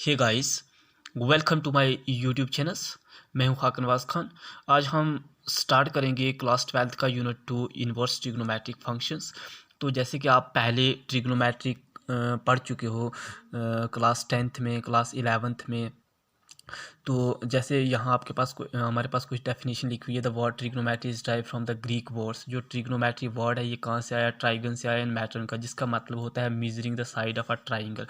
Hey guys, welcome to my YouTube channels. मैं हूं खाक नवाज खान। आज हम स्टार्ट करेंगे क्लास 12th का यूनिट 2 इनवर्स ट्रिग्नोमेट्रिक फंक्शंस। तो जैसे कि आप पहले ट्रिग्नोमेट्रिक पढ़ चुके हो क्लास 10th में, क्लास 11th में। तो जैसे यहाँ आपके पास हमारे पास कुछ डेफिनेशन लिखी हुई है। The word trigonometry is dive from the Greek words. जो ट्रिग्नोमेट्री वर्ड है ये कहाँ से आया? ट्राइगन से आया, एंड मैट्रन का, जिसका मतलब होता है measuring the side of a triangle.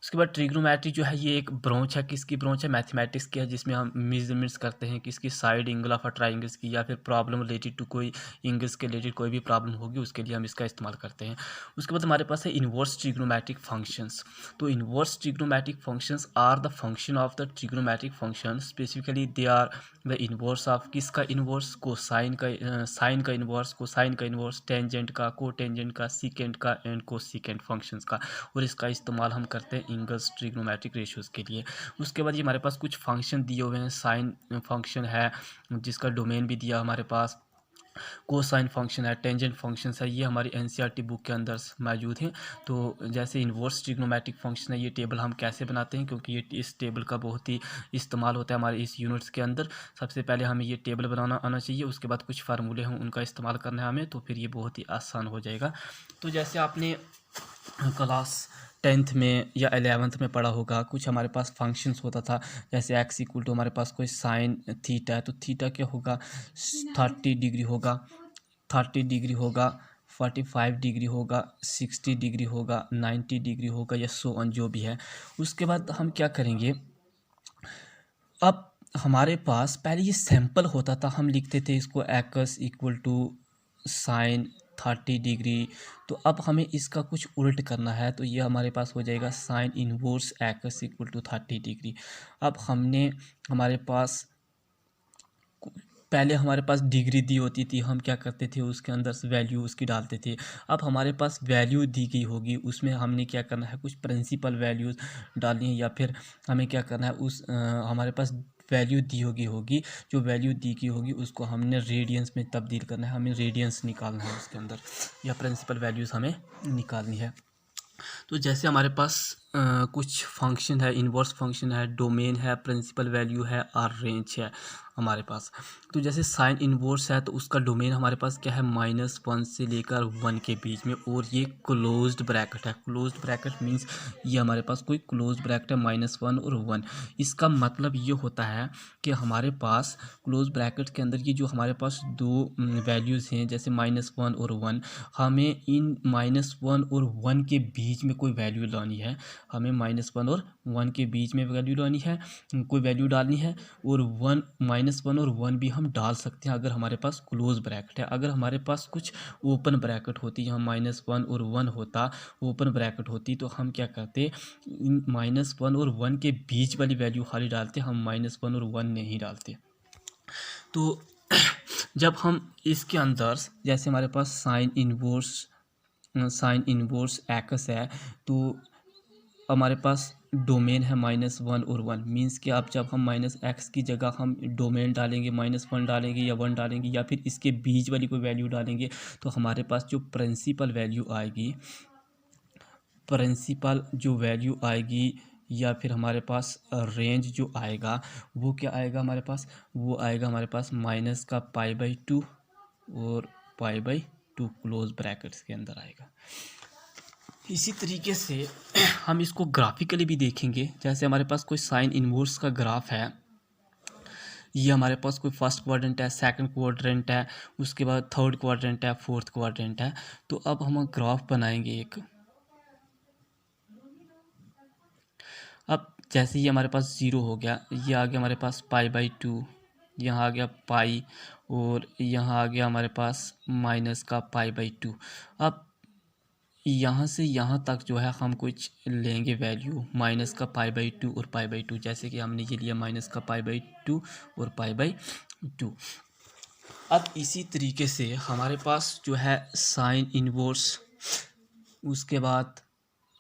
उसके बाद ट्रिग्नोमेट्री जो है ये एक ब्रांच है। किसकी ब्रांच है? मैथमेटिक्स की है, जिसमें हम मेजरमेंट्स करते हैं किसकी? Side angle of a triangles की, या फिर प्रॉब्लम रिलेटेड टू कोई एंगल्स के रिलेटेड कोई भी प्रॉब्लम होगी उसके लिए हम इसका इस्तेमाल करते हैं। उसके बाद हमारे पास है इनवर्स ट्रिग्नोमेट्रिक फंक्शंस। तो inverse trigonometric functions are the function of the trigonometric function. Specifically they are the inverse of किसका इनवर्स? कोसाइन का, साइन का इनवर्स, कोसाइन का इनवर्स, टेंजेंट का, कोटेंजेंट का, सीकेंट का एंड कोसीकेंट फंक्शंस का। और इसका इस्तेमाल हम करते हैं इंगल्स ट्रिग्नोमेट्रिक रेशियोज़ के लिए। उसके बाद ये हमारे पास कुछ फंक्शन दिए हुए हैं। साइन फंक्शन है जिसका डोमेन भी दिया हमारे पास, कोसाइन फंक्शन है, टेंजेंट फंक्शन है। ये हमारी एनसीईआरटी बुक के अंदर मौजूद हैं। तो जैसे इनवर्स ट्रिग्नोमेट्रिक फंक्शन है, ये टेबल हम कैसे बनाते हैं, क्योंकि ये इस टेबल का बहुत ही इस्तेमाल होता है हमारे इस यूनिट्स के अंदर। सबसे पहले हमें ये टेबल बनाना आना चाहिए, उसके बाद कुछ फार्मूले हैं उनका इस्तेमाल करना है हमें, तो फिर ये बहुत ही आसान हो जाएगा। तो जैसे आपने क्लास 10th में या 11th में पढ़ा होगा, कुछ हमारे पास फंक्शंस होता था। जैसे एक्स इक्वल टू हमारे पास कोई साइन थीटा है, तो थीटा क्या होगा? 30 डिग्री होगा, 30 डिग्री होगा, 45 डिग्री होगा, 60 डिग्री होगा, 90 डिग्री होगा, या सो ऑन जो भी है। उसके बाद हम क्या करेंगे, अब हमारे पास पहले ये सैंपल होता था, हम लिखते थे इसको x equal to sine 30 degree. तो अब हमें इसका कुछ उल्ट करना है, तो ये हमारे पास हो जाएगा sine inverse x equal to 30 degree. अब हमने हमारे पास पहले हमारे पास डिग्री दी होती थी, हम क्या करते थे उसके अंदर से वैल्यू उसकी डालते थे। अब हमारे पास वैल्यू दी गई होगी, उसमें हमने क्या करना है, कुछ प्रिंसिपल वैल्यूज़ डालनी है, या फिर हमें क्या करना है हमारे पास वैल्यू दी होगी, जो वैल्यू दी गई होगी उसको हमने रेडियंस में तब्दील करना है, हमें रेडियंस निकालना है उसके अंदर, या प्रिंसिपल वैल्यूज़ हमें निकालनी है। तो जैसे हमारे पास कुछ फंक्शन है, इनवर्स फंक्शन है, डोमेन है, प्रिंसिपल वैल्यू है और रेंज है हमारे पास। तो जैसे साइन इनवर्स है तो उसका डोमेन हमारे पास क्या है? -1 से लेकर 1 के बीच में, और ये क्लोज्ड ब्रैकेट है। क्लोज्ड ब्रैकेट मींस ये हमारे पास कोई क्लोज्ड ब्रैकेट है -1 और 1। इसका मतलब ये होता है कि हमारे पास क्लोज ब्रैकेट के अंदर ये जो हमारे पास दो वैल्यूज़ हैं, जैसे -1 और 1, हमें इन -1 और 1 के बीच में कोई वैल्यू लानी है। हमें -1 और 1 के बीच में वैल्यू लानी है, कोई वैल्यू डालनी है। और -1 और 1 भी हम डाल सकते हैं अगर हमारे पास क्लोज ब्रैकेट है। अगर हमारे पास कुछ ओपन ब्रैकेट होती, यहाँ -1 और 1 होता, ओपन ब्रैकेट होती, तो हम क्या करते, -1 और 1 के बीच वाली वैल्यू खाली डालते, हम -1 और 1 नहीं डालते। तो जब हम इसके अंदर, जैसे हमारे पास साइन इनवर्स एक्स है, तो हमारे पास डोमेन है -1 और 1, मींस कि अब जब हम -x की जगह हम डोमेन डालेंगे, -1 डालेंगे या 1 डालेंगे, या फिर इसके बीच वाली कोई वैल्यू डालेंगे, तो हमारे पास जो प्रिंसिपल वैल्यू आएगी, प्रिंसिपल जो वैल्यू आएगी, या फिर हमारे पास रेंज जो आएगा, वो क्या आएगा हमारे पास? वो आएगा हमारे पास -π/2 और π/2 क्लोज ब्रैकेट्स के अंदर आएगा। इसी तरीके से हम इसको ग्राफिकली भी देखेंगे। जैसे हमारे पास कोई साइन इनवर्स का ग्राफ है, ये हमारे पास कोई फर्स्ट क्वाड्रेंट है, सेकंड क्वाड्रेंट है, उसके बाद थर्ड क्वाड्रेंट है, फोर्थ क्वाड्रेंट है। तो अब हम ग्राफ बनाएंगे एक। अब जैसे ये हमारे पास 0 हो गया, ये आ गया हमारे पास π/2, यहाँ आ गया पाई, और यहाँ आ गया हमारे पास -π/2। अब यहाँ से यहाँ तक जो है हम कुछ लेंगे वैल्यू -π/2 और π/2, जैसे कि हमने ये लिया -π/2 और π/2। अब इसी तरीके से हमारे पास जो है साइन इनवर्स, उसके बाद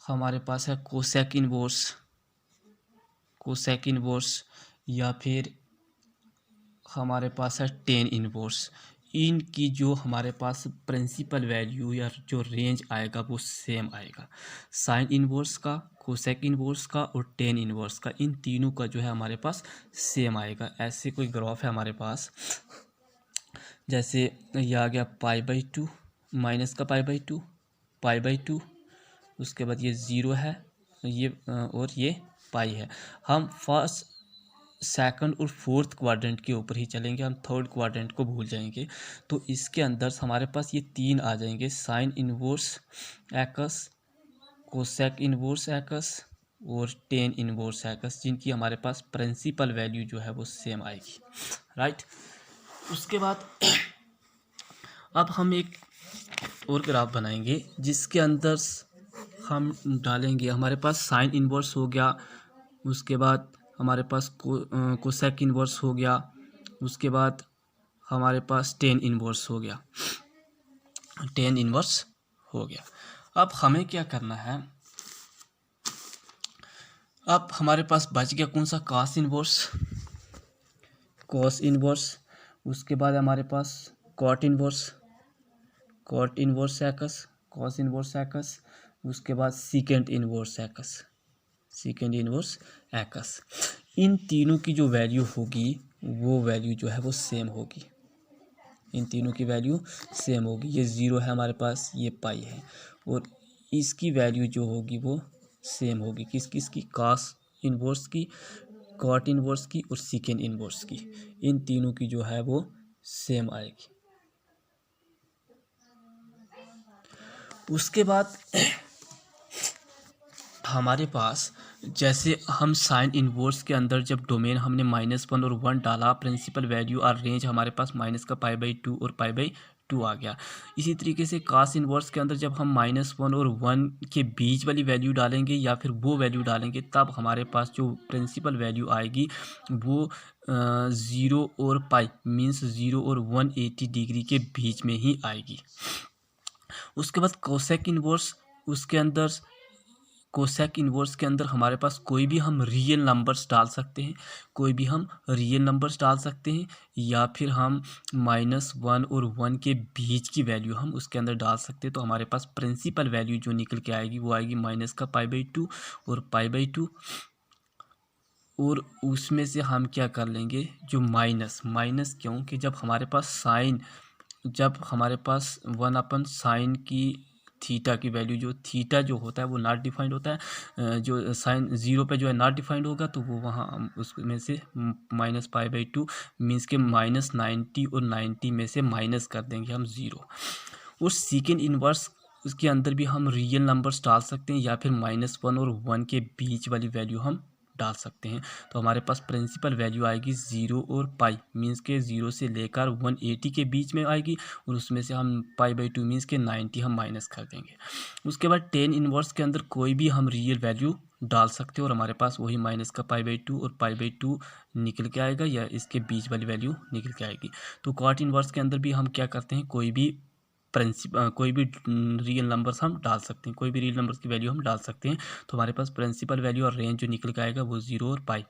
हमारे पास है कोसेक इनवर्स, या फिर हमारे पास है टेन इनवर्स। इनकी जो हमारे पास प्रिंसिपल वैल्यू या जो रेंज आएगा वो सेम आएगा। साइन इन्वर्स का, कोसेक इन्वर्स का और टेन इन्वर्स का, इन तीनों का जो है हमारे पास सेम आएगा। ऐसे कोई ग्राफ है हमारे पास, जैसे ये आ गया π/2, माइनस का π/2, π/2, उसके बाद ये ज़ीरो है, ये और ये पाई है। हम फर्स्ट, सेकंड और फोर्थ क्वाड्रेंट के ऊपर ही चलेंगे, हम थर्ड क्वाड्रेंट को भूल जाएंगे। तो इसके अंदर हमारे पास ये तीन आ जाएंगे, sign inverse x, cosec inverse x और टेन इन्वर्स एक्स, जिनकी हमारे पास प्रिंसिपल वैल्यू जो है वो सेम आएगी, राइट। उसके बाद अब हम एक और ग्राफ बनाएंगे जिसके अंदर हम डालेंगे, हमारे पास साइन इन्वर्स हो गया, उसके बाद हमारे पास कोसेक इन्वर्स हो गया, उसके बाद हमारे पास टेन इन्वर्स हो गया, टेन इन्वर्स हो गया। अब हमें क्या करना है, अब हमारे पास बच गया कौन सा, कॉस इन्वर्स, कॉस इन्वर्स, उसके बाद हमारे पास cot inverse, cot inverse x, cos inverse x, उसके बाद secant inverse x, secant inverse x. इन तीनों की जो वैल्यू होगी वो वैल्यू जो है वो सेम होगी, इन तीनों की वैल्यू सेम होगी। ये ज़ीरो है हमारे पास, ये पाई है, और इसकी वैल्यू जो होगी वो सेम होगी, किस किस की, कॉस इन्वर्स की, कॉट इन्वर्स की और सीकेंड इन्वर्स की। इन तीनों की जो है वो सेम आएगी। उसके बाद हमारे पास, जैसे हम साइन इन्वर्स के अंदर जब डोमेन हमने -1 और 1 डाला, प्रिंसिपल वैल्यू और रेंज हमारे पास माइनस का π/2 और π/2 आ गया। इसी तरीके से कॉस इन्वर्स के अंदर जब हम -1 और 1 के बीच वाली वैल्यू डालेंगे या फिर वो वैल्यू डालेंगे, तब हमारे पास जो प्रिंसिपल वैल्यू आएगी वो 0 और पाई, मीन्स 0 और 180 डिग्री के बीच में ही आएगी। उसके बाद कोसेक इन्वर्स, उसके अंदर कोसेक इन्वर्स के अंदर हमारे पास कोई भी हम रियल नंबर्स डाल सकते हैं, कोई भी हम रियल नंबर्स डाल सकते हैं, या फिर हम -1 और 1 के बीच की वैल्यू हम उसके अंदर डाल सकते हैं। तो हमारे पास प्रिंसिपल वैल्यू जो निकल के आएगी वो आएगी माइनस का π/2 और π/2, और उसमें से हम क्या कर लेंगे, जो माइनस क्योंकि जब हमारे पास साइन, जब हमारे पास 1/sin की थीटा की वैल्यू, जो थीटा जो होता है वो नॉट डिफाइंड होता है, जो साइन 0 पे जो है नॉट डिफाइंड होगा, तो वो वहाँ उसमें से -π/2 मीन्स के -90 और 90 में से माइनस कर देंगे हम 0। और सेकेंड इन्वर्स, उसके अंदर भी हम रियल नंबर्स डाल सकते हैं या फिर -1 और 1 के बीच वाली वैल्यू हम डाल सकते हैं। तो हमारे पास प्रिंसिपल वैल्यू आएगी 0 और पाई, मीन्स के 0 से लेकर 180 के बीच में आएगी, और उसमें से हम π/2 मीन्स के 90 हम माइनस कर देंगे। उसके बाद टेन इन्वर्स के अंदर कोई भी हम रियल वैल्यू डाल सकते हैं, और हमारे पास वही माइनस का π/2 और π/2 निकल के आएगा, या इसके बीच वाली वैल्यू निकल के आएगी। तो कॉट इन्वर्स के अंदर भी हम क्या करते हैं, कोई भी कोई भी रियल नंबर्स हम डाल सकते हैं, कोई भी रियल नंबर्स की वैल्यू हम डाल सकते हैं। तो हमारे पास प्रिंसिपल वैल्यू और रेंज जो निकल के आएगा वो 0 और पाई,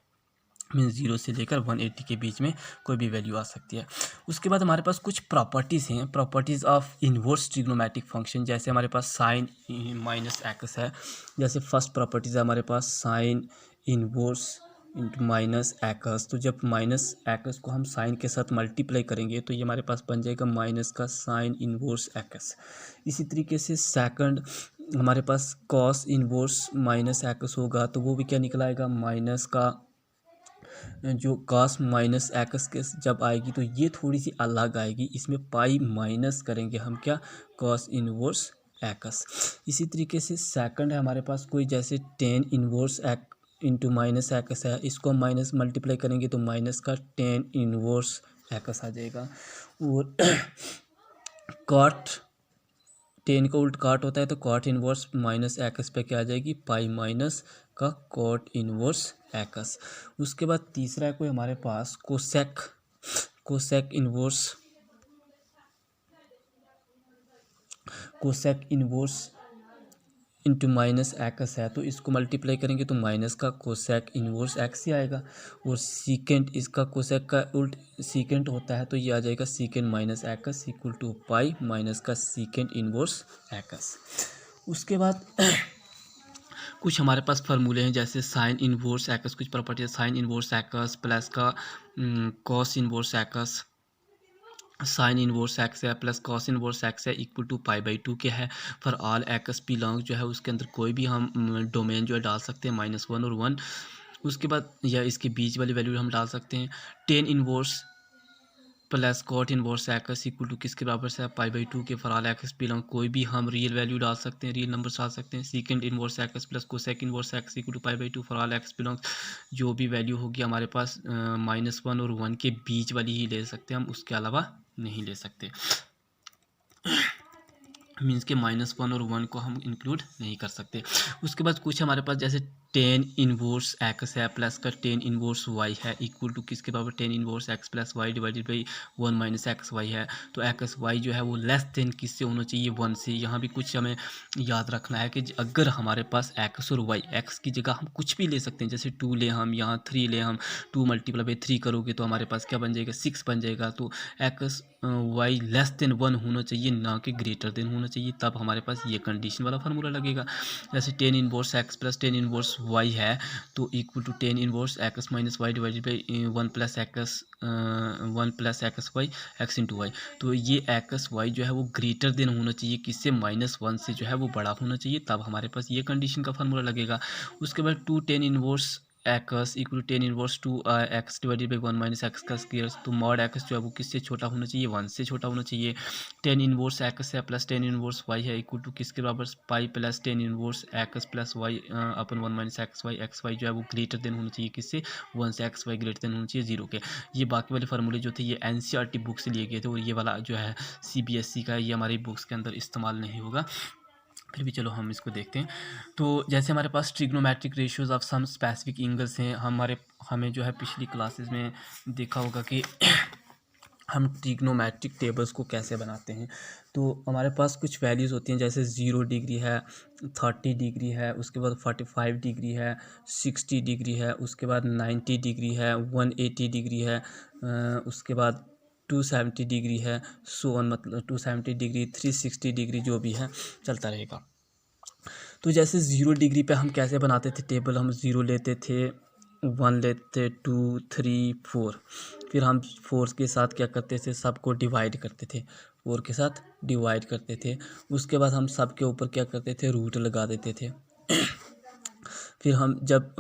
मीन्स 0 से लेकर 180 के बीच में कोई भी वैल्यू आ सकती है। उसके बाद हमारे पास कुछ प्रॉपर्टीज़ हैं, properties of inverse trigonometric function. जैसे हमारे पास साइन -x है, जैसे फर्स्ट प्रॉपर्टीज़ है हमारे पास साइन इन्वर्स इंटू -x। तो जब -x को हम साइन के साथ मल्टीप्लाई करेंगे तो ये हमारे पास बन जाएगा माइनस का साइन इन्वर्स x। इसी तरीके से सेकंड हमारे पास कॉस इन्वर्स -x होगा, तो वो भी क्या निकल आएगा, माइनस का जो कॉस -x के जब आएगी तो ये थोड़ी सी अलग आएगी, इसमें पाई माइनस करेंगे हम क्या, कॉस इन्वर्स x। इसी तरीके से सेकंड है हमारे पास कोई, जैसे tan inverse x into -x है, इसको हम माइनस मल्टीप्लाई करेंगे तो माइनस का टेन इन्वर्स x आ जाएगा। और कॉट, टेन का उल्ट काट होता है, तो कॉट इन्वर्स -x पे क्या आ जाएगी, पाई माइनस का कॉट इन्वर्स x। उसके बाद तीसरा है कोई हमारे पास cosec, cosec inverse, cosec inverse into minus x है, तो इसको मल्टीप्लाई करेंगे तो माइनस का कोसेक इन्वर्स एक्स ही आएगा। और सीकेंट इसका कोसेक का उल्ट सीकेंट होता है, तो ये आ जाएगा secant minus x equal to pi minus का सीकेंट इन्वर्स एक्स। उसके बाद कुछ हमारे पास फार्मूले हैं, जैसे साइन इन्वर्स एक्स, कुछ प्रॉपर्टी है साइन इन्वर्स एक्स प्लस का cos inverse x, sine inverse x है प्लस कॉस इनवर्स एक्स है equal to pi by two के है। फॉर ऑल एक्स बिलोंग जो है उसके अंदर कोई भी हम डोमेन जो है डाल सकते हैं -1 और 1। उसके बाद या इसके बीच वाली वैल्यू हम डाल सकते हैं। Tan inverse plus cot inverse x equal to किसके बराबर से है पाई बाई टू के। फॉर ऑल एक्स बिलोंग कोई भी हम रियल वैल्यू डाल सकते हैं, रियल नंबर डाल सकते हैं। Second inverse x plus cosec inverse x equal to pi by two. For all x belong जो भी वैल्यू होगी हमारे पास -1 और 1 के बीच वाली ही ले सकते हैं हम, उसके अलावा नहीं ले सकते। मीन्स के -1 और 1 को हम इंक्लूड नहीं कर सकते। उसके बाद कुछ हमारे पास जैसे टेन इनवर्स एक्स है प्लस का टेन इनवर्स वाई है इक्वल टू किसके बराबर tan inverse x plus y divided by 1 minus x y है। तो एक्स वाई जो है वो लेस देन किससे होना चाहिए 1 से। यहाँ भी कुछ हमें याद रखना है कि अगर हमारे पास एक्स और वाई, एक्स की जगह हम कुछ भी ले सकते हैं, जैसे 2 ले हम, यहाँ 3 ले हम, 2 मल्टीप्लाई बाई 3 करोगे तो हमारे पास क्या बन जाएगा 6 बन जाएगा। तो एक्स वाई लेस देन 1 होना चाहिए, ना कि ग्रेटर देन होना चाहिए, तब हमारे पास ये कंडीशन वाला फार्मूला लगेगा। जैसे tan inverse x plus tan inverse y है तो equal to tan inverse x minus y divided by 1 plus x y x into y. तो ये एक्स वाई जो है वो ग्रेटर देन होना चाहिए किससे -1 से जो है वो बड़ा होना चाहिए, तब हमारे पास ये कंडीशन का फार्मूला लगेगा। उसके बाद 2 ten inverse x equal tan inverse 2 x divided by 1 minus x का स्क्वायर। तो मॉड एक्स जो है वो किससे छोटा होना चाहिए 1 से छोटा होना चाहिए। टेन इनवर्स एक्स है प्लस टेन इनवर्स वाई है इक्वल टू किसके बराबर pi plus tan inverse x plus y अपन 1 माइनस एक्स वाई जो है वो ग्रेटर देन होना चाहिए किससे 1 से। एक्स वाई ग्रेटर देन होना चाहिए 0 के। ये बाकी वाले फार्मूले जो थे ये NCERT बुक से लिए गए थे, और ये वाला जो है CBSE का, ये हमारी बुक्स के अंदर इस्तेमाल नहीं होगा। फिर भी चलो हम इसको देखते हैं। तो जैसे हमारे पास trigonometric ratios of some specific angles हैं, हमें जो है पिछली क्लासेस में देखा होगा कि हम ट्रिग्नोमेट्रिक टेबल्स को कैसे बनाते हैं। तो हमारे पास कुछ वैल्यूज़ होती हैं, जैसे 0 डिग्री है, 30 डिग्री है, उसके बाद 45 डिग्री है, 60 डिग्री है, उसके बाद 90 डिग्री है, 180 डिग्री है, उसके बाद 270 डिग्री है, सो ऑन, मतलब 270 डिग्री 360 डिग्री जो भी है चलता रहेगा। तो जैसे 0 डिग्री पे हम कैसे बनाते थे टेबल, हम 0 लेते थे, 1 लेते, 2 3 4, फिर हम 4 के साथ क्या करते थे सबको डिवाइड करते थे, 4 के साथ डिवाइड करते थे। उसके बाद हम सब के ऊपर क्या करते थे रूट लगा देते थे। फिर हम जब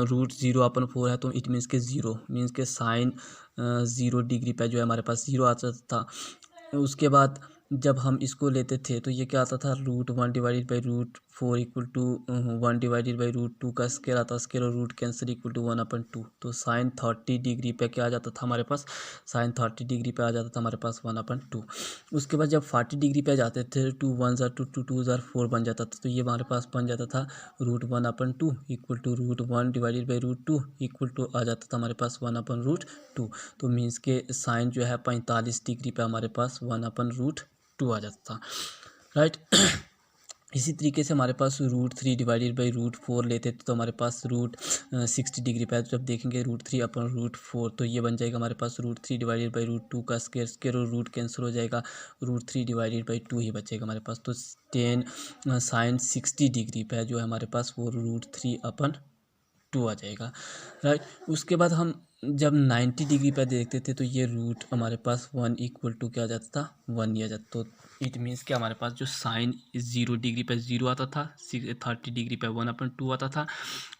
रूट 0 अपन 4 है तो इट मीन्स के 0 मीन्स के साइन 0 डिग्री पे जो है हमारे पास 0 आता था। उसके बाद जब हम इसको लेते थे तो ये क्या आता था √1 divided by √4 equal to 1 divided by √2 का स्क्वायर आता, स्क्वायर और रूट कैंसिल इक्वल टू 1/2। तो साइन 30 डिग्री पे क्या आ जाता था हमारे पास, साइन 30 डिग्री पे आ जाता था हमारे पास 1/2। उसके बाद जब 40 डिग्री पे जाते थे 2 1 2 2 2 4 बन जाता था, तो ये हमारे पास बन जाता था √1/2 equal to √1 divided by √2 equal to आ जाता था हमारे पास 1/√2। तो मीन्स के साइन जो है 45 डिग्री पे हमारे पास 1/√2 आ जाता था, राइट। इसी तरीके से हमारे पास √3 डिवाइडेड बाई √4 लेते थे तो हमारे पास √60 डिग्री पे, जब देखेंगे √3/√4 तो ये बन जाएगा हमारे पास √3 डिवाइडेड बाई √2 का स्क्वायर, स्क्वायर और रूट कैंसिल हो जाएगा, √3 डिवाइडेड बाई 2 ही बचेगा हमारे पास। तो साइन 60 डिग्री पे जो है हमारे पास वो √3/2 आ जाएगा, राइट। उसके बाद हम जब 90 डिग्री पे देखते थे तो ये रूट हमारे पास 1 इक्वल टू क्या आ जाता था 1 ही आ जाता। तो इट मीन्स कि हमारे पास जो साइन 0 डिग्री पे 0 आता था, 30 डिग्री पे 1/2 आता था,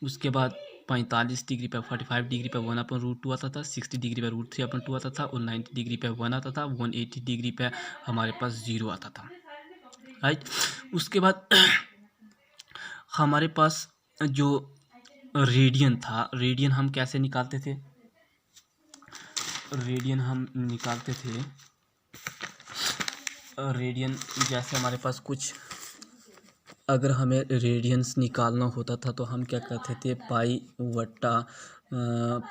उसके बाद 45 डिग्री पे 45 डिग्री पे 1/√2 आता था, 60 डिग्री पे √3/2 आता था, और 90 डिग्री पे 1 आता था, 180 डिग्री पे हमारे पास 0 आता था, राइट। उसके बाद हमारे पास जो रेडियन था, रेडियन हम कैसे निकालते थे, रेडियन हम निकालते थे, रेडियन जैसे हमारे पास कुछ अगर हमें रेडियंस निकालना होता था तो हम क्या करते थे पाई वट्टा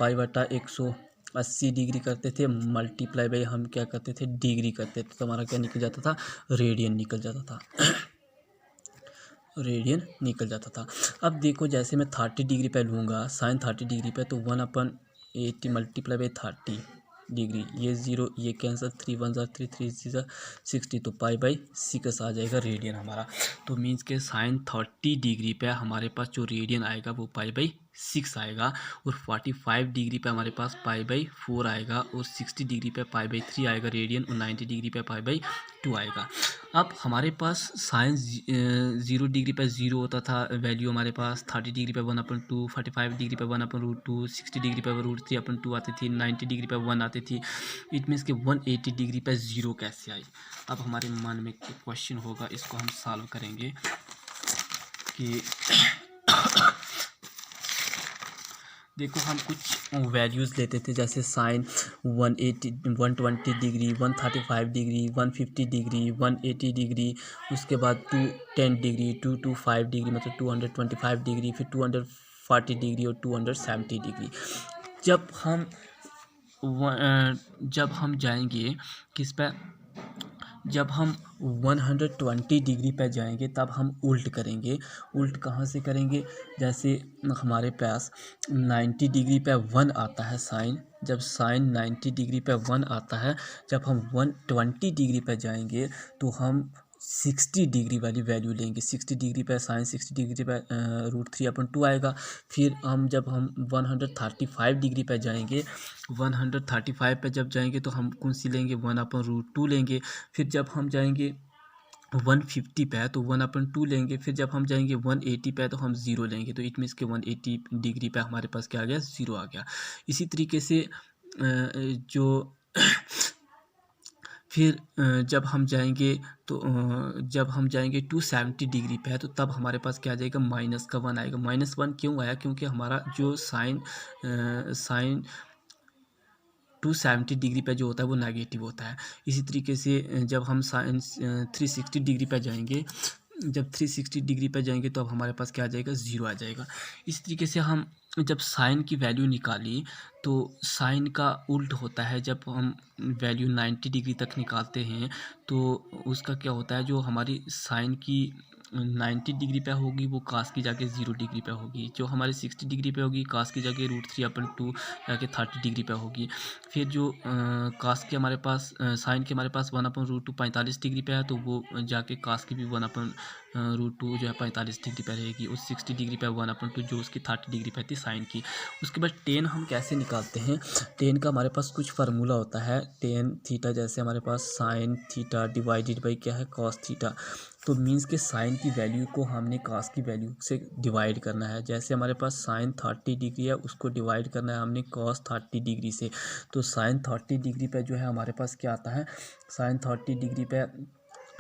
180 डिग्री करते थे, मल्टीप्लाई बाई हम क्या करते थे डिग्री करते थे, तो हमारा क्या निकल जाता था रेडियन निकल जाता था। रेडियन निकल जाता था। अब देखो जैसे मैं 30 डिग्री पे लूँगा साइन 30 डिग्री पे, तो 1/80 मल्टीप्लाई बाई 30 डिग्री, ये 0 ये कैंसर, 3 1 ज़ा 3 3 ज़ा 60, तो पाई/6 आ जाएगा रेडियन हमारा। तो मीन्स के साइन 30 डिग्री पे हमारे पास जो रेडियन आएगा वो पाई/6 आएगा, और 45 डिग्री पे हमारे पास पाई/4 आएगा, और 60 डिग्री पे पाई/3 आएगा रेडियन, और 90 डिग्री पे पाई/2 आएगा। अब हमारे पास साइन 0 डिग्री पे 0 होता था वैल्यू हमारे पास, 30 डिग्री पे 1/2, 45 डिग्री पे 1/√2, 60 डिग्री पे √3/2 आती थी, 90 डिग्री पे 1 आती थी। इट मीन्स कि 180 डिग्री पे 0 कैसे आई। अब हमारे मन में क्वेश्चन होगा, इसको हम सॉल्व करेंगे कि देखो हम कुछ वैल्यूज़ लेते थे, जैसे sine 180 120 degree, 135 degree, 150 degree, 180 degree, उसके बाद 210 डिग्री, 225 डिग्री मतलब 225 डिग्री, फिर 240 डिग्री और 270 डिग्री। जब हम जाएंगे किस पे, जब हम 120 डिग्री पे जाएंगे तब हम उल्ट करेंगे। उल्ट कहाँ से करेंगे, जैसे हमारे पास 90 डिग्री पे 1 आता है साइन, जब साइन 90 डिग्री पे 1 आता है, जब हम 120 डिग्री पे जाएंगे तो हम 60 डिग्री वाली वैल्यू लेंगे। 60 डिग्री पे साइन 60 डिग्री पे √3/2 आएगा। फिर जब हम 135 डिग्री पे जाएंगे, 135 पे जब जाएंगे तो हम कौन सी लेंगे, 1/√2 लेंगे। फिर जब हम जाएंगे 150 पे तो 1/2 लेंगे। फिर जब हम जाएंगे 180 पे तो हम 0 लेंगे। तो इट मीन्स के 180 डिग्री पे हमारे पास क्या आ गया, 0 आ गया। इसी तरीके से जो फिर जब हम जाएंगे तो जब हम जाएंगे 270 डिग्री पे है, तो तब हमारे पास क्या आ जाएगा, -1 आएगा। -1 क्यों आया, क्योंकि हमारा जो साइन 270 डिग्री पे जो होता है वो नेगेटिव होता है। इसी तरीके से जब हम साइन 360 डिग्री पे जाएंगे, जब 360 डिग्री पे जाएंगे तो अब हमारे पास क्या आ जाएगा, 0 आ जाएगा। इस तरीके से हम जब साइन की वैल्यू निकाली तो साइन का उल्ट होता है। जब हम वैल्यू 90 डिग्री तक निकालते हैं तो उसका क्या होता है, जो हमारी साइन की 90 डिग्री पे होगी वो कास की जाके 0 डिग्री पे होगी। जो हमारी 60 डिग्री पे होगी कास की जगह √3/2 जाके 30 डिग्री पे होगी। फिर जो कास के हमारे पास साइन के हमारे पास 1/√2 45 डिग्री पे है, तो वो जाके कास की भी 1/√2 जो है 45 डिग्री पे रहेगी। और 60 डिग्री पे 1/2 जो उसकी 30 डिग्री पे थी साइन की। उसके बाद टेन हम कैसे निकालते हैं, टेन का हमारे पास कुछ फार्मूला होता है। टेन थीटा, जैसे हमारे पास साइन थीटा डिवाइडेड बाई क्या है, कॉस थीटा। तो मीन्स के साइन की वैल्यू को हमने कास की वैल्यू से डिवाइड करना है। जैसे हमारे पास साइन 30 डिग्री है, उसको डिवाइड करना है हमने कॉस 30 डिग्री से। तो साइन 30 डिग्री पे जो है हमारे पास क्या आता है, साइन 30 डिग्री पे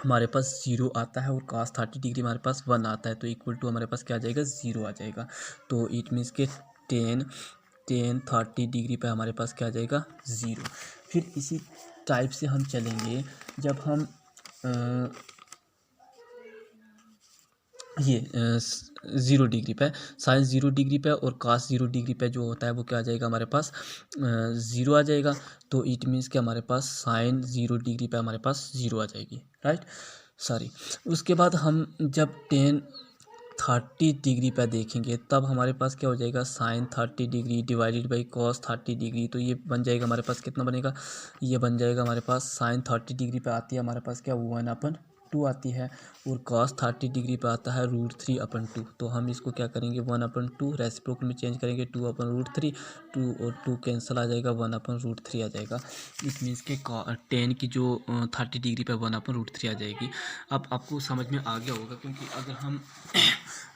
हमारे पास 0 आता है, और कास 30 डिग्री हमारे पास 1 आता है। तो इक्वल टू हमारे पास क्या आ जाएगा, 0 आ जाएगा। तो इट मीन्स के टेन 30 डिग्री पे हमारे पास क्या आ जाएगा, 0। फिर इसी टाइप से हम चलेंगे, जब हम ये 0 डिग्री पे, साइन 0 डिग्री पे और कास 0 डिग्री पे जो होता है वो क्या आ जाएगा हमारे पास, 0 आ जाएगा। तो इट मीन्स कि हमारे पास साइन 0 डिग्री पे हमारे पास 0 आ जाएगी, राइट, सॉरी। उसके बाद हम जब 30 डिग्री पे देखेंगे तब हमारे पास क्या हो जाएगा, sine 30 degree divided by cos 30 degree. तो ये बन जाएगा हमारे पास, कितना बनेगा, ये बन जाएगा हमारे पास साइन 30 डिग्री पे आती है हमारे पास क्या, 1/2 आती है, और कॉस 30 डिग्री पे आता है √3/2। तो हम इसको क्या करेंगे, 1/2 रेसिप्रोकल में चेंज करेंगे, 2/√3, 2 और 2 कैंसिल आ जाएगा, 1/√3 आ जाएगा। इट मीन्स के टेन की जो 30 डिग्री पे 1/√3 आ जाएगी। अब आपको समझ में आ गया होगा, क्योंकि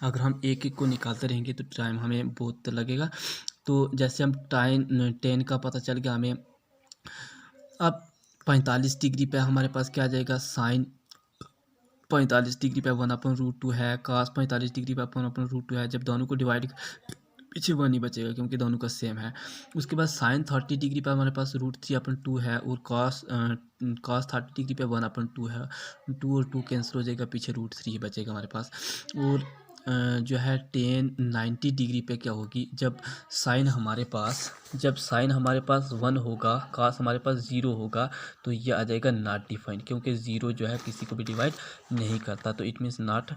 अगर हम एक एक को निकालते रहेंगे तो टाइम हमें बहुत लगेगा। तो जैसे हम टेन का पता चल गया हमें। अब 45 डिग्री पे हमारे पास क्या आ जाएगा, साइन 45 डिग्री पे 1/√2 है, कास 45 डिग्री पे 1/√2 है। जब दोनों को डिवाइड पीछे 1 ही बचेगा क्योंकि दोनों का सेम है। उसके बाद साइन 30 डिग्री पे हमारे पास √3/2 है, और कॉस 30 डिग्री पे 1/2 है। 2 और 2 कैंसिल हो जाएगा, पीछे √3 ही बचेगा हमारे पास। और जो है टेन 90 डिग्री पे क्या होगी, जब साइन हमारे पास 1 होगा, कास हमारे पास 0 होगा, तो ये आ जाएगा नॉट डिफाइंड, क्योंकि 0 जो है किसी को भी डिवाइड नहीं करता। तो इट मीन्स नॉट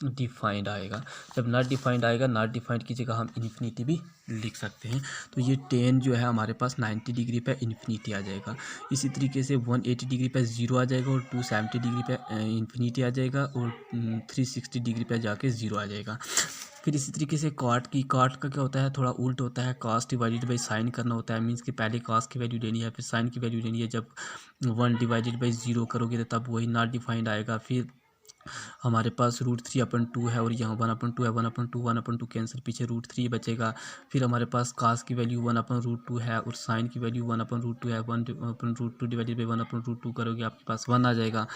डिफाइंड आएगा। जब नॉट डिफाइंड आएगा, नॉट डिफाइंड की जगह हम इन्फिनिटी भी लिख सकते हैं। तो ये 10 जो है हमारे पास 90 डिग्री पे इन्फिनिटी आ जाएगा। इसी तरीके से 180 डिग्री पे 0 आ जाएगा और 270 डिग्री पे इन्फिनिटी आ जाएगा और 360 डिग्री पे जाके 0 आ जाएगा। फिर इसी तरीके से कॉट का क्या होता है, थोड़ा उल्ट होता है। कॉस डिवाइडेड बाई साइन करना होता है, मीन्स कि पहले कॉस की वैल्यू लेनी है फिर साइन की वैल्यू लेनी है। जब 1 डिवाइडेड बाई 0 करोगे तो तब वही नॉट डिफाइंड आएगा। फिर हमारे पास √3/2 है और यहाँ 1/2 है, 1/2 कैंसिल, पीछे √3 बचेगा। फिर हमारे पास कास की वैल्यू 1/√2 है और साइन की वैल्यू 1/√2 है। 1/√2 डिवाइडेड बाई 1/√2 करोगे आपके पास 1 आ जाएगा।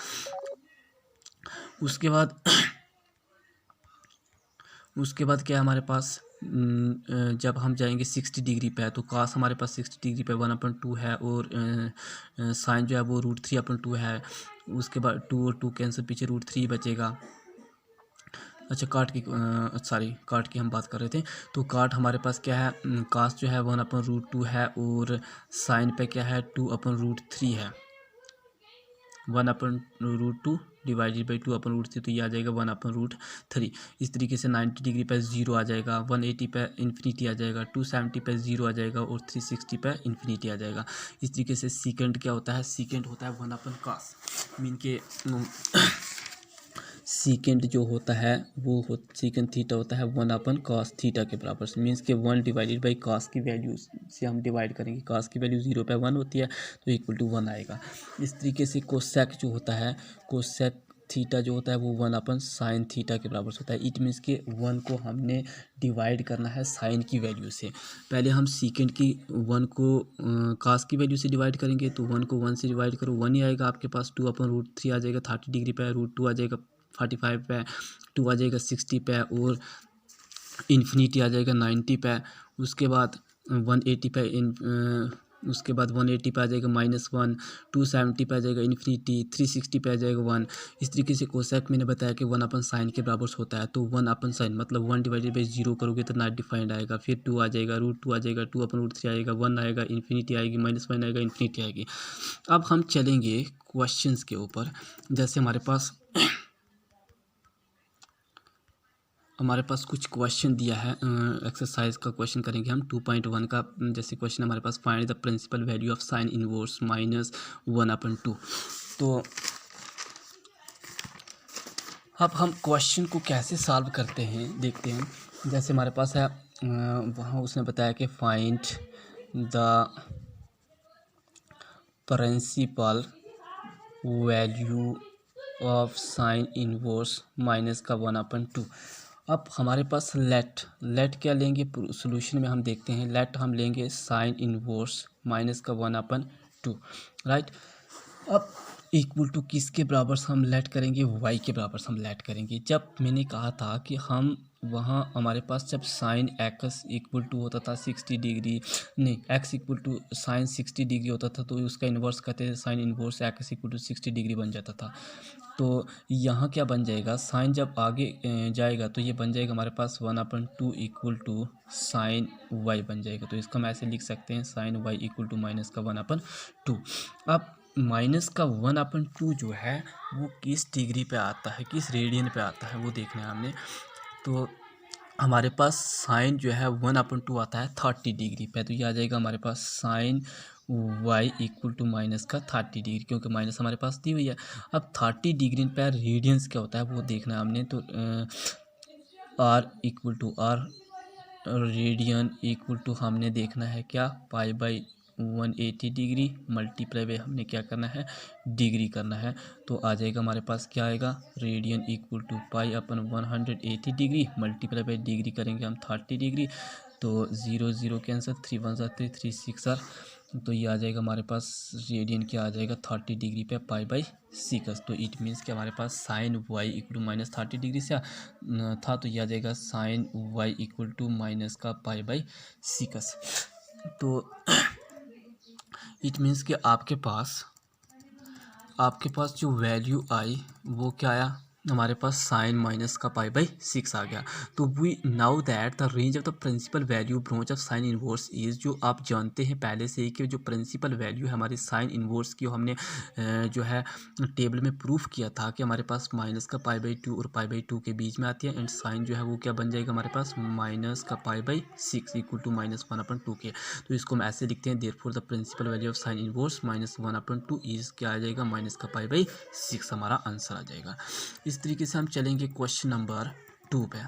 उसके बाद क्या है हमारे पास, जब हम जाएंगे 60 डिग्री पे तो कास हमारे पास 60 डिग्री पे 1/2 है और साइन जो है वो √3/2 है। उसके बाद 2 और 2 कैंसिल, पीछे √3 बचेगा। अच्छा काट की हम बात कर रहे थे। तो काट हमारे पास क्या है, कास जो है 1/√2 है और साइन पे क्या है 2/√3 है। 1/√2 डिवाइडेड बाई 2/√3, तो ये आ जाएगा 1/√3। इस तरीके से 90 डिग्री पे 0 आ जाएगा, 180 पे इन्फिनिटी आ जाएगा, 270 पे 0 आ जाएगा और 360 पे इन्फिनिटी आ जाएगा। इस तरीके से सीकेंड क्या होता है, सीकेंड होता है 1/cos, मीन के सीकेंड जो होता है वो सीकेंड थीटा होता है 1/cos थीटा के बराबर। मीन्स के 1 डिवाइडेड बाई cos की वैल्यू से हम डिवाइड करेंगे। cos की वैल्यू 0 पे 1 होती है तो =1 आएगा। इस तरीके से कोसेक जो होता है, कोसेक थीटा जो होता है वो 1/sin थीटा के बराबर होता है। इट मीन्स के 1 को हमने डिवाइड करना है साइन की वैल्यू से। पहले हम सीकेंड की 1 को कास की वैल्यू से डिवाइड करेंगे तो 1 को 1 से डिवाइड करो 1 ही आएगा आपके पास। 2/√3 आ जाएगा, 30 डिग्री पे √2 आ जाएगा, 45 पे 2 आ जाएगा, 60 पे और इन्फिनिटी आ जाएगा 90 पे। उसके बाद 180 पे उसके बाद 180 पे आ जाएगा -1, 270 पे आ जाएगा इन्फिनिटी, 360 पे आ जाएगा 1। इस तरीके से कोसेक मैंने बताया कि 1/sin के बराबर होता है। तो 1/sin मतलब 1 डिवाइडेड बाई 0 करोगे तो नॉट डिफाइंड आएगा। फिर 2 आ जाएगा, √2 आ जाएगा, 2/√3 आएगा, 1 आएगा, इन्फिनिटी आएगी, -1 आएगा, इन्फिनिटी आएगी। अब हम चलेंगे क्वेश्चंस के ऊपर। जैसे हमारे पास कुछ क्वेश्चन दिया है, एक्सरसाइज का क्वेश्चन करेंगे हम 2.1 का। जैसे क्वेश्चन हमारे पास find the principal value of sine inverse -1/2। तो अब हम क्वेश्चन को कैसे सॉल्व करते हैं देखते हैं। जैसे हमारे पास है वहाँ उसने बताया कि find the principal value of sine inverse -1/2। अब हमारे पास लेट क्या लेंगे, सोल्यूशन में हम देखते हैं। लेट हम लेंगे साइन इनवर्स -1/2, राइट। अब इक्वल टू किसके बराबर हम लेट करेंगे, वाई के बराबर हम लेट करेंगे। जब मैंने कहा था कि हम वहाँ हमारे पास जब साइन एक्स इक्वल टू होता था 60 डिग्री, नहीं x equal to sine 60 degree होता था तो उसका इन्वर्स कहते थे, sine inverse x equal to 60 degree बन जाता था। तो यहाँ क्या बन जाएगा, साइन जब आगे जाएगा तो ये बन जाएगा हमारे पास 1/2 इक्वल टू साइन वाई बन जाएगा। तो इसका हम ऐसे लिख सकते हैं साइन वाई इक्वल टू -1/2। अब -1/2 जो है वो किस डिग्री पे आता है, किस रेडियन पे आता है वो देखना है हमने। तो हमारे पास साइन जो है 1/2 आता है 30 डिग्री पे। तो ये आ जाएगा हमारे पास sine y equal to -30 degree, क्योंकि माइनस हमारे पास दी हुई है। अब 30 डिग्री पे रेडियंस क्या होता है वो देखना है हमने। तो r equal to r radian equal to हमने देखना है क्या, π/180 डिग्री मल्टीप्लाई बाई हमने क्या करना है, डिग्री करना है। तो आ जाएगा हमारे पास क्या आएगा, radian equal to π/180 degree multiply by degree करेंगे हम 30 डिग्री। तो 0 0 कैंसर, 3 1 3 3 6 आर। तो ये आ जाएगा हमारे पास रेडियन क्या आ जाएगा 30 डिग्री पे π/6। तो इट मीन्स कि हमारे पास sine y equal to -30 degree से था। तो ये आ जाएगा साइन वाई इक्वल टू -π/6। तो इट मीन्स कि आपके पास जो वैल्यू आई वो क्या आया, हमारे पास साइन माइनस का पाई बाई 6 आ गया। तो we know that the range of the principal value branch of sine inverse is, जो आप जानते हैं पहले से ही कि जो प्रिंसिपल वैल्यू है हमारी साइन इनवर्स की, हमने जो है टेबल में प्रूफ किया था कि हमारे पास माइनस का पाई बाई 2 और पाई बाई 2 के बीच में आती है, एंड साइन जो है वो क्या बन जाएगा हमारे पास माइनस का पाई बाई 6 इक्वल टू -1/2 के। तो इसको हम ऐसे लिखते हैं, therefore the principal value of sine inverse -1/2 is क्या आ जाएगा, माइनस का पाई बाई 6 हमारा आंसर आ जाएगा। इस तरीके से हम चलेंगे क्वेश्चन नंबर 2 पे।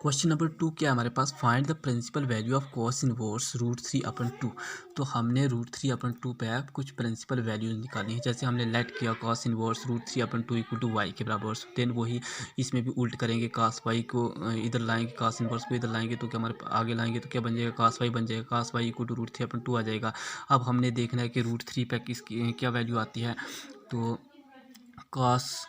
क्वेश्चन नंबर 2 क्या है हमारे पास, find the principal value of cos inverse √3/2। तो हमने √3/2 पे कुछ प्रिंसिपल वैल्यूज निकाली है। जैसे हमने लेट किया cos inverse √3/2 equal to Y के बराबर, देन वही इसमें भी उल्ट करेंगे, कास वाई को इधर लाएंगे, कास इनवर्स को इधर लाएंगे तो क्या हमारे आगे लाएंगे तो क्या बन जाएगा, कास वाई बन जाएगा, कास वाई इक्वल टू √3/2 आ जाएगा। अब हमने देखना है कि √3 पे किसकी क्या वैल्यू आती है। तो कास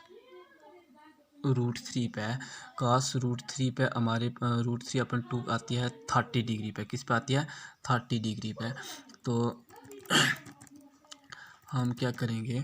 √3 पे √3 पे हमारे √3/2 आती है 30 डिग्री पे। किस पे आती है, 30 डिग्री पे। तो हम क्या करेंगे,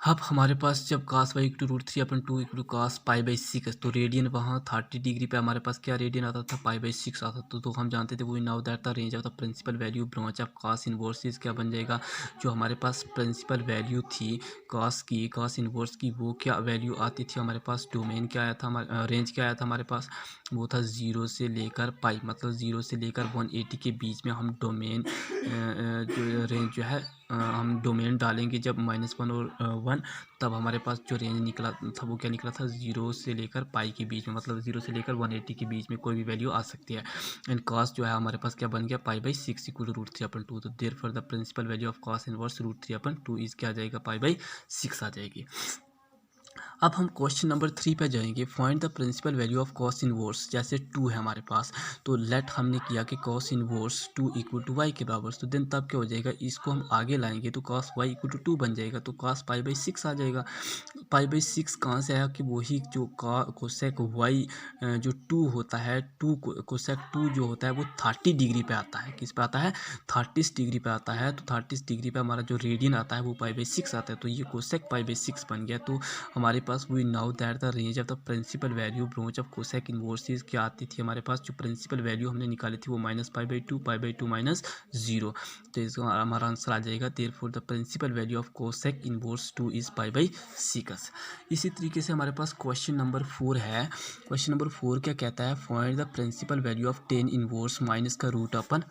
अब हमारे पास जब cos y equal to √3/2 equal to cos pi by 6, तो रेडियन वहाँ 30 डिग्री पे हमारे पास क्या रेडियन आता था, पाई बाई 6 आता था। तो हम जानते थे वो know that the range of the principal value branch of cos inverse क्या बन जाएगा, जो हमारे पास प्रिंसिपल वैल्यू थी कास की, कास इनवर्स की, वो क्या वैल्यू आती थी हमारे पास, डोमेन क्या आया था हमारे, रेंज क्या आया था हमारे पास, वो था 0 से लेकर पाई, मतलब 0 से लेकर 180 के बीच में हम डोमेन जो रेंज जो है हम डोमेन डालेंगे जब -1 और 1, तब हमारे पास जो रेंज निकला था वो क्या निकला था, 0 से लेकर पाई के बीच में, मतलब 0 से लेकर 180 के बीच में कोई भी वैल्यू आ सकती है। एंड कॉस जो है हमारे पास क्या बन गया, पाई बाई 6 इक्वल टू √3/2। तो therefore the principal value of cos inverse √3/2 is क्या आ जाएगा, पाई बाई 6 आ जाएगी। अब हम क्वेश्चन नंबर 3 पे जाएंगे, find the principal value of cos inverse. जैसे 2 है हमारे पास, तो लेट हमने किया कि cos inverse 2 equal to Y के बराबर, तो देन तब क्या हो जाएगा, इसको हम आगे लाएंगे तो कॉस वाई इक्वल टू 2 बन जाएगा, तो कॉस पाई बाई 6 आ जाएगा। पाई बाई 6 कहाँ से आया, कि वही जो कोसेक वाई जो 2 होता है, कोसेक 2 जो होता है वो 30 डिग्री पे आता है। किस पे आता है, 30 डिग्री पे आता है। तो 30 डिग्री पे हमारा जो रेडियन आता है वो पाई बाई 6 आता है, तो ये कोसेक पाई बाई 6 बन गया। तो हमारे पास we know that the range of the principal value branch of cosec inverse क्या आती थी हमारे पास, जो प्रिंसिपल वैल्यू हमने निकाली थी वो -π/2 π/2 -0। तो इसका हमारा आंसर आ जाएगा, therefore the principal value of cosec inverse 2 is π/6। इसी तरीके से हमारे पास क्वेश्चन नंबर 4 है। क्वेश्चन नंबर 4 क्या कहता है, find the principal value of tan inverse minus का रूट अपन।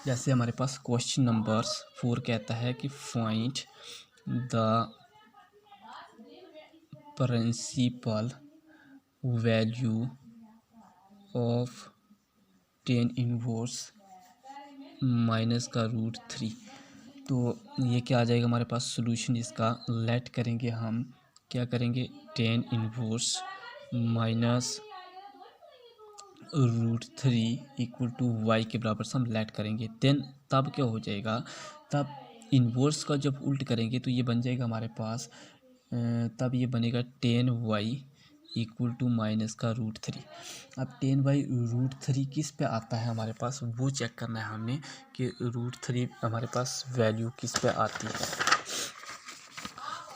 जैसे हमारे पास क्वेश्चन नंबर 4 कहता है कि find the principal value of tan inverse minus का √3। तो ये क्या आ जाएगा हमारे पास सोल्यूशन इसका, लेट करेंगे हम, क्या करेंगे, tan inverse minus √3 equal to Y के बराबर से हम लेट करेंगे। देन तब क्या हो जाएगा, तब इनवर्स का जब उल्ट करेंगे तो ये बन जाएगा हमारे पास, तब ये बनेगा 10y इक्वल टू माइनस का √3। अब 10y √3 किस पे आता है हमारे पास, वो चेक करना है हमने कि √3 हमारे पास वैल्यू किस पे आती है।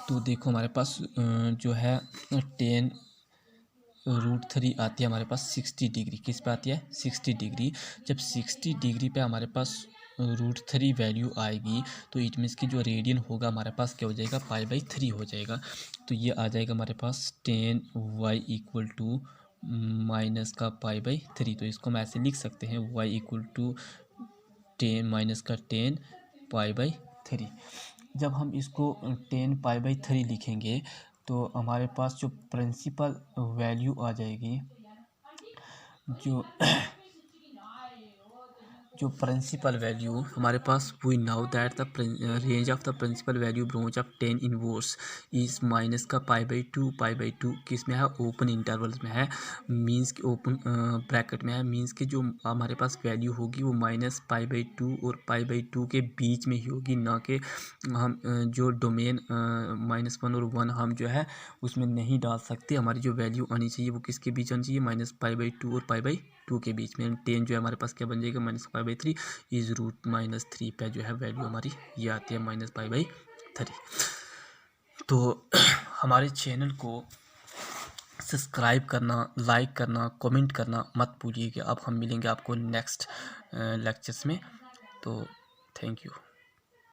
तो देखो हमारे पास जो है 10√3 आती है हमारे पास 60 डिग्री। किस पे आती है, 60 डिग्री। जब 60 डिग्री पे हमारे पास √3 वैल्यू आएगी तो इट मीन्स कि जो रेडियन होगा हमारे पास क्या हो जाएगा, π/3 हो जाएगा। तो ये आ जाएगा हमारे पास 10y इक्वल टू माइनस का π/3। तो इसको हम ऐसे लिख सकते हैं, y इक्वल टू 10 माइनस का 10 π/3। जब हम इसको 10 π/3 लिखेंगे तो हमारे पास जो प्रिंसिपल वैल्यू आ जाएगी, जो जो प्रिंसिपल वैल्यू हमारे पास, we know that the range of the principal value branch of tan inverse is minus का π/2 किस में है, ओपन इंटरवल्स में है, मींस कि ओपन ब्रैकेट में है, मींस कि जो हमारे पास वैल्यू होगी वो -π/2 और π/2 के बीच में ही होगी, ना कि हम जो डोमेन -1 और 1 हम जो है उसमें नहीं डाल सकते। हमारी जो वैल्यू आनी चाहिए वो किसके बीच आनी चाहिए, -π/2 और π/2 के बीच में। 10 जो है हमारे पास क्या बन जाएगा, -π/3 इज √-3 पे जो है वैल्यू हमारी ये आती है -π/3। तो हमारे चैनल को सब्सक्राइब करना, लाइक करना, कमेंट करना मत भूलिएगा। अब हम मिलेंगे आपको नेक्स्ट लेक्चर्स में। तो थैंक यू।